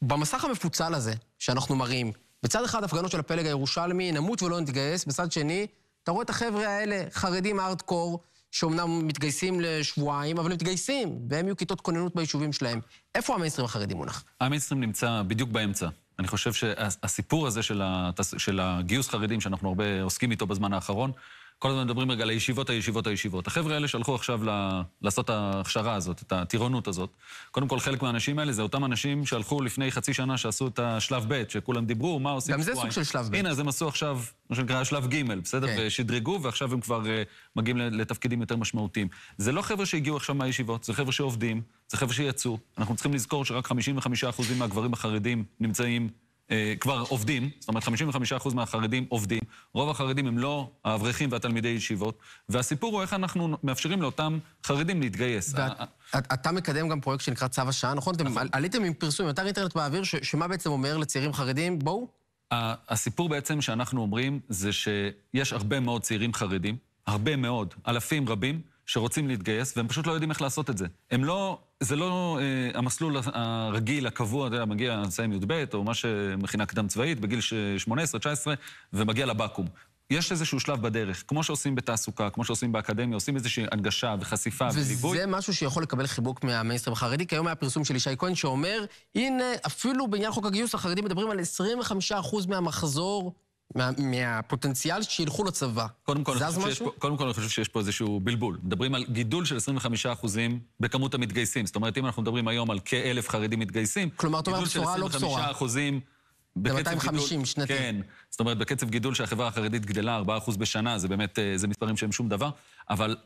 במסך המפוצל הזה שאנחנו מראים, בצד אחד הפגנות של הפלג הירושלמי, נמות ולא נתגייס, בצד שני, אתה רואה את החבר'ה האלה, חרדים הארדקור, שאומנם מתגייסים לשבועיים, אבל הם מתגייסים, והם יהיו כיתות כוננות ביישובים שלהם. איפה המיינסטרים החרדי מונח? המיינסטרים נמצא בדיוק באמצע. אני חושב שהסיפור הזה של הגיוס חרדים, שאנחנו הרבה עוסקים איתו בזמן האחרון, כל הזמן מדברים רגע על הישיבות. החבר'ה האלה שהלכו עכשיו לעשות ההכשרה הזאת, את הטירונות הזאת. קודם כל, חלק מהאנשים האלה זה אותם אנשים שהלכו לפני חצי שנה שעשו את השלב ב', שכולם דיברו, מה עושים? גם זה סוג של שלב ב'. הנה, אז הם עשו עכשיו, מה שנקרא, שלב ג', בסדר? ושדרגו, ועכשיו הם כבר מגיעים לתפקידים יותר משמעותיים. זה לא חבר'ה שהגיעו עכשיו מהישיבות, זה חבר'ה שעובדים, זה חבר'ה שיצאו. אנחנו צריכים לזכור שרק 55% מהגברים החרדים נמצאים כבר עובדים, זאת אומרת 55% מהחרדים עובדים, רוב החרדים הם לא האברכים והתלמידי ישיבות, והסיפור הוא איך אנחנו מאפשרים לאותם חרדים להתגייס. אתה מקדם גם פרויקט שנקרא צו השעה, נכון? אתם עליתם עם פרסום, אתר אינטרנט באוויר, שמה בעצם אומר לצעירים חרדים? בואו? הסיפור בעצם שאנחנו אומרים זה שיש הרבה מאוד צעירים חרדים, הרבה מאוד, אלפים רבים, שרוצים להתגייס, והם פשוט לא יודעים איך לעשות את זה. זה לא המסלול הרגיל, הקבוע, אתה יודע, מגיע לסיים י"ב, או מה שמכינה קדם צבאית, בגיל 18, 19, ומגיע לבקו"ם. יש איזשהו שלב בדרך, כמו שעושים בתעסוקה, כמו שעושים באקדמיה, עושים איזושהי הנגשה וחשיפה וליווי. וזה משהו שיכול לקבל חיבוק מהמיינסטרים החרדי, כי היום היה פרסום של ישי כהן שאומר, הנה, אפילו בעניין חוק הגיוס החרדים מדברים על 25% מהמחזור, מהפוטנציאל שילכו לצבא. קודם כל אני חושב שיש פה איזשהו בלבול. מדברים על גידול של 25% בכמות המתגייסים. זאת אומרת, אם אנחנו מדברים היום על כ-1,000 חרדים מתגייסים, כלומר, אתה אומר, בשורה לא בשורה. ב-250 שנתי. כן, זאת אומרת, בקצב גידול שהחברה החרדית גדלה 4% בשנה, זה באמת, זה מספרים שהם שום דבר, אבל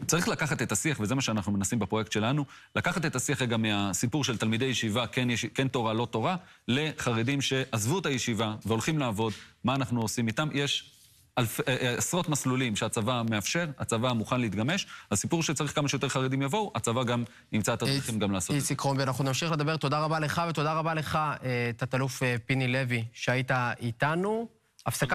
צריך לקחת את השיח, וזה מה שאנחנו מנסים בפרויקט שלנו, לקחת את השיח רגע מהסיפור של תלמידי ישיבה, כן תורה, לא תורה, לחרדים שעזבו את הישיבה והולכים לעבוד, מה אנחנו עושים איתם. יש עשרות מסלולים שהצבא מאפשר, הצבא מוכן להתגמש, הסיפור שצריך כמה שיותר חרדים יבואו, הצבא גם ימצא את הדרכים גם לעשות את זה. איציק קרומבי, אנחנו נמשיך לדבר, תודה רבה לך ותודה רבה לך, תת-אלוף פיני לוי, שהיית איתנו. הפסקה